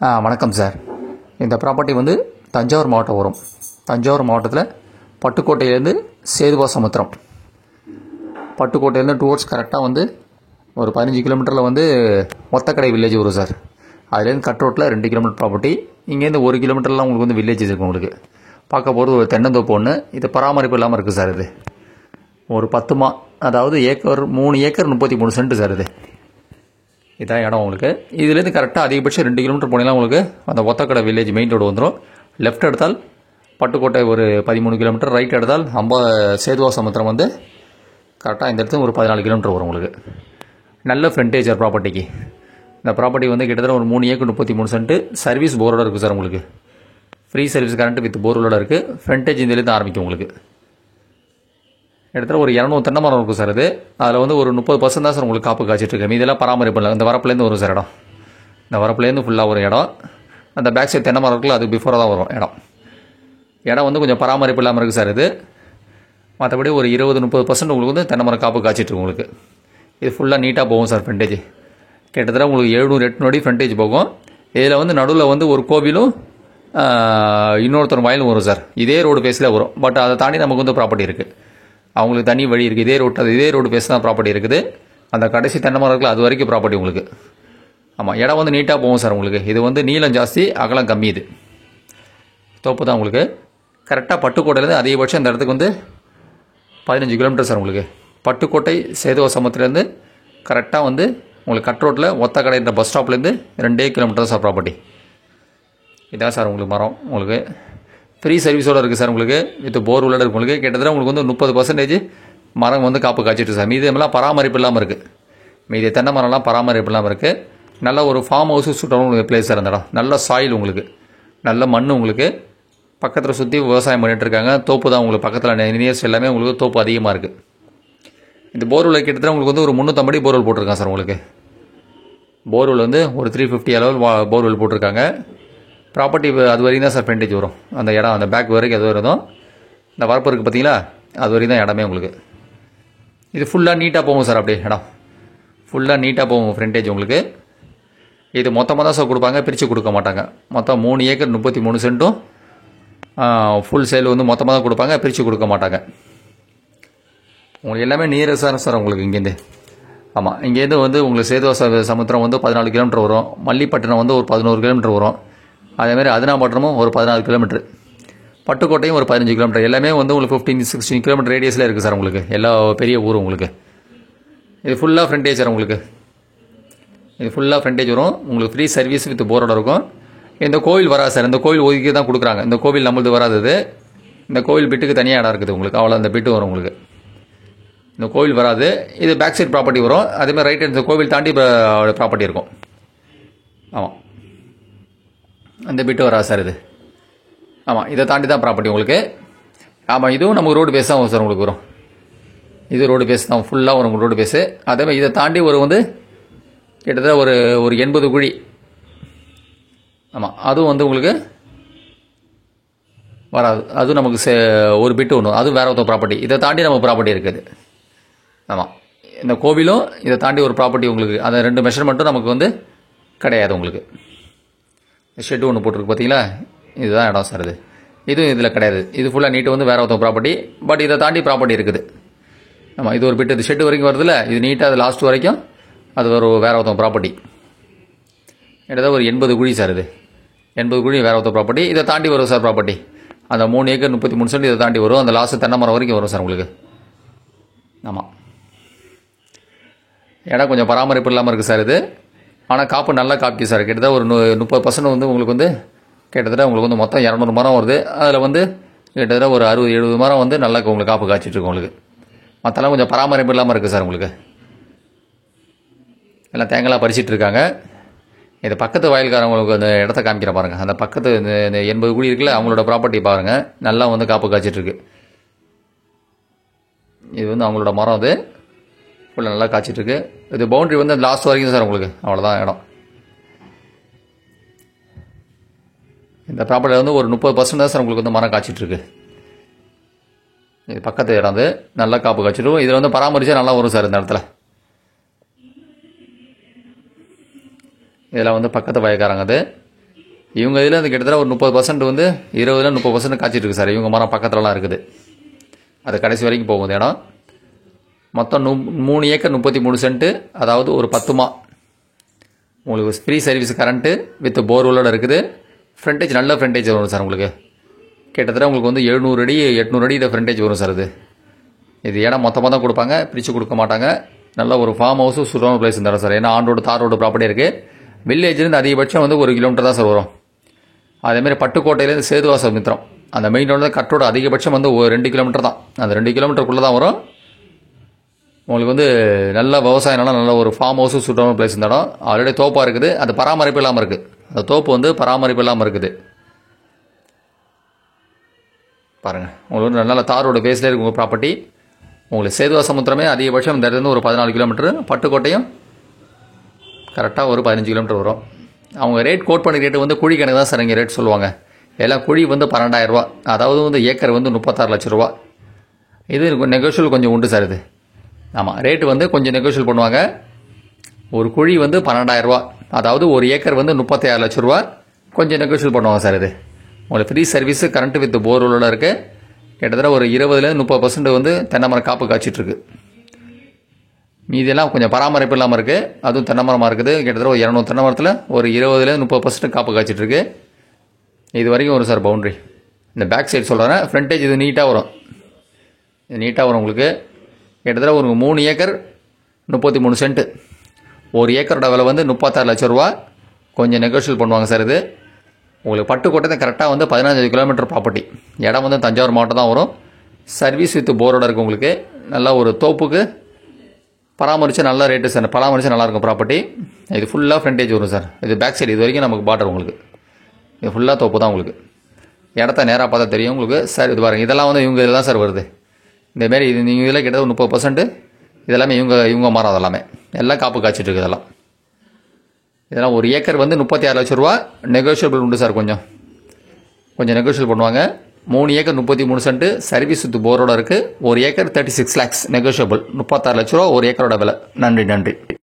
வணக்கம் சார். இந்த ப்ராப்பர்ட்டி வந்து தஞ்சாவூர் மாவட்டம் வரும். தஞ்சாவூர் மாவட்டத்தில் பட்டுக்கோட்டையிலேருந்து சேதுவாசமுத்திரம், பட்டுக்கோட்டையிலேருந்து டுவோர்ட்ஸ் கரெக்டாக வந்து ஒரு 15 கிலோமீட்டரில் வந்து ஒத்தக்கடை வில்லேஜ் வரும் சார். அதுலேருந்து கட் ரோட்டில் 2 கிலோமீட்டர் ப்ராப்பர்ட்டி. இங்கேருந்து 1 கிலோமீட்டர்லாம் உங்களுக்கு வந்து வில்லேஜஸ் இருக்கும். உங்களுக்கு பார்க்க போகிறது ஒரு தென்னந்தோப்பு ஒன்று. இது பராமரிப்பு இல்லாமல் இருக்குது சார். இது ஒரு 10 அதாவது 3 ஏக்கர் 33 சென்ட் சார். இதான் இடம் உங்களுக்கு. இதுலேருந்து கரெக்டாக அதிகபட்சம் 2 கிலோமீட்டர் போனீங்கன்னா உங்களுக்கு அந்த ஒத்தக்கடை வில்லேஜ் மெயின் ரோடு வந்துடும். லெஃப்ட் எடுத்தால் பட்டுக்கோட்டை ஒரு 13 கிலோமீட்டர், ரைட் எடுத்தால் சேதுவாசமுத்திரம் வந்து கரெக்டாக இந்த இடத்துல ஒரு 14 கிலோமீட்டர் வரும் உங்களுக்கு. நல்ல ஃப்ரண்டேஜ் ப்ராப்பர்ட்டிக்கு. இந்த ப்ராப்பர்ட்டி வந்து கிட்டத்தட்ட ஒரு 3 ஏக்கர் 33 சென்ட். சர்வீஸ் போரோட இருக்குது சார். உங்களுக்கு ஃப்ரீ சர்வீஸ் கரண்ட் வித் போரோட இருக்குது. ஃப்ரண்டேஜ் இதுலேருந்து ஆரம்பிக்கும் உங்களுக்கு. இடத்துல ஒரு 200 தென்னை மரம் இருக்கும் சார். அதில் வந்து ஒரு 30% தான் சார் உங்களுக்கு காப்பு காய்ச்சிட்ருக்கேன். இதெல்லாம் பராமரிப்பு இல்லை. இந்த வரப்புலேருந்து வரும் சார் இடம். இந்த வரப்புலேருந்து ஃபுல்லாக ஒரு இடம். அந்த பேக் சைட் தென்னை மரம் இருக்குல்ல, அது பிஃபோராக தான் வரும் இடம் வந்து கொஞ்சம் பராமரிப்பு இல்லாமல் இருக்குது சார். மற்றபடி ஒரு 20-30% உங்களுக்கு வந்து தென்னை மரம் காப்பு காய்ச்சிட்ருக்கு உங்களுக்கு. இது ஃபுல்லாக நீட்டாக போகும் சார். ஃப்ரண்டேஜ் கிட்டத்தட்ட உங்களுக்கு 700-800 அடி ஃப்ரண்டேஜ் போகும். இதில் வந்து நடுவில் வந்து ஒரு கோவிலும் இன்னொருத்தர் வயலும் வரும் சார். இதே ரோடு பேஸில் வரும். பட் அதை தாண்டி நமக்கு வந்து ப்ராப்பர்ட்டி இருக்குது. அவங்களுக்கு தனி வழி இருக்குது. இதே ரோடு பேஸ் தான் ப்ராப்பர்ட்டி இருக்குது. அந்த கடைசி தென்னை மரம் இருக்குல்ல, அது வரைக்கும் ப்ராப்பர்ட்டி உங்களுக்கு. ஆமாம், இடம் வந்து நீட்டாக போகும் சார் உங்களுக்கு. இது வந்து நீளம் ஜாஸ்தி, அகலம் கம்மி. இது தோப்பு தான் உங்களுக்கு. கரெக்டாக பட்டுக்கோட்டையிலேருந்து அதிகபட்சம் இந்த இடத்துக்கு வந்து 15 கிலோமீட்டர் சார் உங்களுக்கு. பட்டுக்கோட்டை சேதுவாசமுத்திரத்துலேருந்து கரெக்டாக வந்து உங்களுக்கு கட் ரோட்டில் ஒத்தக்கடைன்ற பஸ் ஸ்டாப்லேருந்து 2 கிலோமீட்டர் சார் ப்ராப்பர்ட்டி. இதான் சார் உங்களுக்கு மரம். உங்களுக்கு ஃப்ரீ சர்வீஸோடு இருக்குது சார். உங்களுக்கு வித் போர்வெல்லோட இருக்குது. உங்களுக்கு கிட்டத்தட்ட உங்களுக்கு வந்து 30% மரம் வந்து காப்பு காய்ச்சிட்டு சார். மீதெல்லாம் பராமரிப்பு இல்லாமல் இருக்குது. மீதி தென்னை மரம்லாம் பராமரிப்பு இல்லாமல் இருக்குது. நல்ல ஒரு ஃபார்ம் ஹவுஸு சுட்டாலும் உங்களுக்கு பிளேஸ் சார். அந்த இடம் நல்ல சாயில் உங்களுக்கு, நல்ல மண் உங்களுக்கு. பக்கத்தில் சுற்றி விவசாயம் பண்ணிகிட்ருக்காங்க. தோப்பு தான் உங்களுக்கு. பக்கத்தில் நியர்ஸ் எல்லாமே உங்களுக்கு தோப்பு அதிகமாக இருக்குது. இந்த போர்வெல் கிட்டத்தட்ட உங்களுக்கு வந்து ஒரு 350 அடி போர்வெல் போட்டிருக்காங்க சார். உங்களுக்கு போர்வெல் வந்து ஒரு 350 அளவில் போர்வெல் போட்டிருக்காங்க. ப்ராப்பர்ட்டி அது வரைக்கும் தான் சார் ஃப்ரண்டேஜ் வரும். அந்த இடம் அந்த பேக் வரைக்கும் அது வரும். இந்த வரப்பு இருக்குது பார்த்தீங்களா, அது வரைக்கும் தான் இடமே உங்களுக்கு. இது ஃபுல்லாக நீட்டாக போகும் சார். அப்படியே இடம் ஃபுல்லாக நீட்டாக போகும் ஃப்ரண்டேஜ் உங்களுக்கு. இது மொத்தமாக தான் சார் கொடுப்பாங்க, பிரித்து கொடுக்க மாட்டாங்க. மொத்தம் 3 ஏக்கர் 33 சென்ட்டும் ஃபுல் சேல் வந்து மொத்தமாக தான் கொடுப்பாங்க, பிரித்து கொடுக்க மாட்டாங்க. உங்களுக்கு எல்லாமே நியரஸ்டாக சார் உங்களுக்கு இங்கேருந்து. ஆமாம், இங்கேருந்து வந்து உங்களுக்கு சேதுவாசமுத்திரம் வந்து 14 கிலோமீட்டர் வரும். மல்லிப்பட்டினம் வந்து ஒரு 11 கிலோமீட்டர் வரும். அதேமாதிரி அதினாம்பட்டினமும் ஒரு 14 கிலோமீட்டர், பட்டுக்கோட்டையும் ஒரு 15 கிலோமீட்டர். எல்லாமே வந்து உங்களுக்கு 15-16 கிலோமீட்டர் ரேடியஸில் இருக்குது சார் உங்களுக்கு. எல்லா பெரிய ஊரும் உங்களுக்கு. இது ஃபுல்லாக ஃப்ரண்டேஜ் சார் உங்களுக்கு. இது ஃபுல்லாக ஃப்ரண்டேஜ் வரும் உங்களுக்கு. ஃப்ரீ சர்வீஸ் வித் போரோட இருக்கும். இந்த கோவில் வராது சார். இந்த கோவில் ஒதுக்கி தான் கொடுக்குறாங்க. இந்த கோவில் நம்மளது வராது. இந்த கோவில் பிட்டுக்கு தனியாக இடம் இருக்குது உங்களுக்கு. அவ்வளோ அந்த பிட்டு வரும் உங்களுக்கு. இந்த கோவில் வராது. இது பேக் சைட் ப்ராப்பர்ட்டி வரும். அதேமாதிரி ரைட் இந்த கோவில் தாண்டி ப்ராப்பர்ட்டி இருக்கும். ஆமாம், அந்த பிட்டு வராது சார். இது ஆமாம், இதை தாண்டி தான் ப்ராப்பர்ட்டி உங்களுக்கு. ஆமாம், இதுவும் நமக்கு ரோடு பேஸ் தான் சார் உங்களுக்கு வரும். இது ரோடு பேஸ் தான் ஃபுல்லாக வரும் ரோடு பேஸு. அதேமாதிரி இதை தாண்டி ஒரு வந்து கிட்டத்தட்ட ஒரு 80 குழி. ஆமாம், அதுவும் வந்து உங்களுக்கு வராது. அதுவும் நமக்கு ஒரு பிட்டு ஒன்று, அதுவும் வேற ஒருத்தர் ப்ராப்பர்ட்டி. இதை தாண்டி நம்ம ப்ராப்பர்ட்டி இருக்குது. ஆமாம், இந்த கோவிலும் இதை தாண்டி ஒரு ப்ராப்பர்ட்டி உங்களுக்கு. அந்த 2 மெஷர்மெண்ட்டும் நமக்கு வந்து கிடையாது உங்களுக்கு. ஷெட்டு ஒன்று போட்டிருக்கு பார்த்தீங்களா, இதுதான் இடம் சார். இதுவும் இதில் கிடையாது. இது ஃபுல்லாக நீட்டு வந்து வேற ஒருத்தர் ப்ராப்பர்ட்டி. பட் இதை தாண்டி ப்ராப்பர்ட்டி இருக்குது. ஆமாம், இது ஒரு பிட்டு. இது ஷெட்டு வரைக்கும் வருதுல்ல, இது நீட்டாக அது லாஸ்ட் வரைக்கும் அது வேற ஒருத்தர் ப்ராப்பர்ட்டி. கிட்டத்தட்ட ஒரு 80 குழி சார். 80 குழி வேற ஒருத்தர் ப்ராப்பர்ட்டி. இதை தாண்டி வரும் சார் ப்ராப்பர்ட்டி. அந்த 3 ஏக்கர் 33 சென்ட் இதை தாண்டி வரும். அந்த லாஸ்ட் தென்னை மரம் வரைக்கும் வரும் சார் உங்களுக்கு. ஆமாம், இடம் கொஞ்சம் பராமரிப்பு இல்லாமல் இருக்குது சார். ஆனால் காப்பு நல்லா காப்பி சார். கிட்டத்தட்ட ஒரு 30% வந்து உங்களுக்கு வந்து கிட்டத்தட்ட உங்களுக்கு வந்து மொத்தம் 200 மரம் வருது. அதில் வந்து கிட்டத்தட்ட ஒரு 60-70 மரம் வந்து நல்லா உங்களுக்கு காப்பு காய்ச்சிட்ருக்கு உங்களுக்கு. மற்றெல்லாம் கொஞ்சம் பராமரிப்பு இல்லாமல் இருக்குது சார் உங்களுக்கு. எல்லாம் தேங்காய்லாம் பறிச்சிட்டு இருக்காங்க. இது பக்கத்து வயல்காரங்களுக்கு அந்த இடத்த காமிக்கிற பாருங்கள். அந்த பக்கத்து இந்த 80 குழி இருக்குல்ல, அவங்களோட ப்ராப்பர்ட்டி பாருங்கள். நல்லா வந்து காப்பு காய்ச்சிட்ருக்கு. இது வந்து அவங்களோட மரம். அது ஃபுல்லாக நல்லா காய்ச்சிட்ருக்கு. இது பவுண்ட்ரி வந்து லாஸ்ட் வரைக்கும் சார் உங்களுக்கு. அவ்வளோதான் இடம். இந்த ப்ராப்பர்ட்டியில் வந்து ஒரு 30% தான் சார் உங்களுக்கு வந்து மரம் காய்ச்சிட்ருக்கு. இது பக்கத்து இடம். அது நல்லா காப்பு காய்ச்சிடும். இதில் வந்து பராமரிச்சா நல்லா வரும் சார். இந்த இடத்துல இதெல்லாம் வந்து பக்கத்து வயக்காரங்க. அது இவங்க இதில் வந்து கிட்டத்தட்ட ஒரு 30% வந்து 20-30% காய்ச்சிட்டு இருக்குது சார். இவங்க மரம் பக்கத்துலலாம் இருக்குது. அது கடைசி வரைக்கும் போகும் இடம். மொத்தம் 3 ஏக்கர் 33 சென்ட்டு, அதாவது ஒரு 10 மா. உங்களுக்கு ஃப்ரீ சர்வீஸ் கரண்ட்டு வித் போர்வெல்லோட இருக்குது. ஃப்ரண்டேஜ் நல்ல ஃப்ரண்டேஜ் வரும் சார். உங்களுக்கு கிட்டத்தட்ட உங்களுக்கு வந்து 700 அடி 800 அடி இதை ஃப்ரண்டேஜ் வரும் சார். இது இடம் மொத்தமாக தான் கொடுப்பாங்க, பிரித்து கொடுக்க மாட்டாங்க. நல்ல ஒரு ஃபார்ம் ஹவுஸும் சூப்பரான பிளேஸ் இருந்தாலும் சார். ஏன்னா ஆன் ரோடு தார் ரோடு ப்ராப்பர்ட்டி இருக்குது. வில்லேஜ்லேருந்து அதிகபட்சம் வந்து 1 கிலோமீட்டர் தான் சார் வரும். அதேமாதிரி பட்டுக்கோட்டையிலேருந்து சேதுவாசமுத்திரம் அந்த மெயின் ரோடு கட்டோட அதிகபட்சம் வந்து 2 கிலோமீட்டர் தான். அந்த 2 கிலோமீட்டருக்குள்ளே தான் வரும். உங்களுக்கு வந்து நல்ல விவசாயம் நல்ல ஒரு ஃபார்ம் ஹவுஸும் சூப்பரான பிளேஸ் இந்த இடம். ஆல்ரெடி தோப்பாக இருக்குது. அது பராமரிப்பு இல்லாமல் இருக்குது. அந்த தோப்பு வந்து பராமரிப்பு இல்லாமல் இருக்குது. பாருங்கள், உங்களுக்கு வந்து நல்ல தார் ரோடு பேஸ்லேயே இருக்குது உங்கள் ப்ராப்பர்ட்டி. உங்களுக்கு சேதுவாசமுத்திரமே அதிகபட்சம் இந்த இடத்துல ஒரு 14 கிலோமீட்டர், பட்டுக்கோட்டையும் கரெக்டாக ஒரு 15 கிலோமீட்டர் வரும். அவங்க ரேட் கோட் பண்ணி ரேட்டு வந்து குழி கணக்கு தான் சார் இங்கே ரேட் சொல்லுவாங்க. எல்லாம் குழி வந்து 12,000 ரூபா, அதாவது வந்து ஏக்கர் வந்து 36 லட்ச ரூபா. இது நெகோஷியல் கொஞ்சம் உண்டு சார். இது ஆமாம், ரேட்டு வந்து கொஞ்சம் நெகோஷியல் பண்ணுவாங்க. ஒரு குழி வந்து 12,000 ரூபா, அதாவது ஒரு ஏக்கர் வந்து 36 லட்ச ரூபா. கொஞ்சம் நெகோஷியல் பண்ணுவாங்க சார். இது உங்களுக்கு ஃப்ரீ சர்வீஸு கரண்ட்டு வித் போர்வெல்லோட இருக்குது. கிட்டத்தட்ட ஒரு 20-30% வந்து தென்னை மரம் காப்பு காய்ச்சிட்ருக்கு. மீதியெல்லாம் கொஞ்சம் பராமரிப்பு இல்லாமல் இருக்குது. அதுவும் தென்னை மரமாக இருக்குது. கிட்டத்தட்ட ஒரு 200 தென்னை மரத்தில் ஒரு 20-30% காப்பு காய்ச்சிட்ருக்கு. இது வரைக்கும் வரும் சார் பவுண்ட்ரி. இந்த பேக் சைடு சொல்கிறேன். ஃப்ரண்டேஜ் இது நீட்டாக வரும். இது நீட்டாக வரும் உங்களுக்கு. கிட்டத்தட்ட ஒரு 3 ஏக்கர் 33 சென்ட்டு. ஒரு ஏக்கரோட விலை வந்து 36 லட்ச ரூபா. கொஞ்சம் நெகோஷியல் பண்ணுவாங்க சார். இது உங்களுக்கு பட்டுக்கோட்டை கரெக்டாக வந்து 15 கிலோமீட்டர் ப்ராப்பர்ட்டி. இடம் வந்து தஞ்சாவூர் மாவட்டம் தான் வரும். சர்வீஸ் வித் போரோட இருக்குது உங்களுக்கு. நல்லா ஒரு தோப்புக்கு பராமரித்து நல்ல ரேட்டு சார். பராமரித்து நல்லாயிருக்கும் ப்ராப்பர்ட்டி. இது ஃபுல்லாக ஃப்ரண்டேஜ் வரும் சார். இது பேக் சைடு இது வரைக்கும் நமக்கு பார்டர் உங்களுக்கு. இது ஃபுல்லாக தோப்பு தான் உங்களுக்கு. இடத்த நேராக பார்த்தா தெரியும் உங்களுக்கு சார். இது பாருங்கள், இதெல்லாம் வந்து இவங்க இதில் தான் சார் வருது. இந்தமாரி இது நீங்கள் இதில் கிட்ட ஒரு 30% இதெல்லாமே இவங்க மரம். அதெல்லாமே எல்லாம் காப்பு காய்ச்சிட்டு இருக்குது. இதெல்லாம் ஒரு ஏக்கர் வந்து 36 லட்ச ரூபா. நெகோஷியபிள் உண்டு சார். கொஞ்சம் நெகோஷியல் பண்ணுவாங்க. 3 ஏக்கர் 33 சென்ட்டு சர்வீஸ் வித் போரோட இருக்குது. ஒரு ஏக்கர் 36 லேக்ஸ் நெகோஷியபிள். 36 லட்ச ரூபா ஒரு ஏக்கரோட விலை. நன்றி.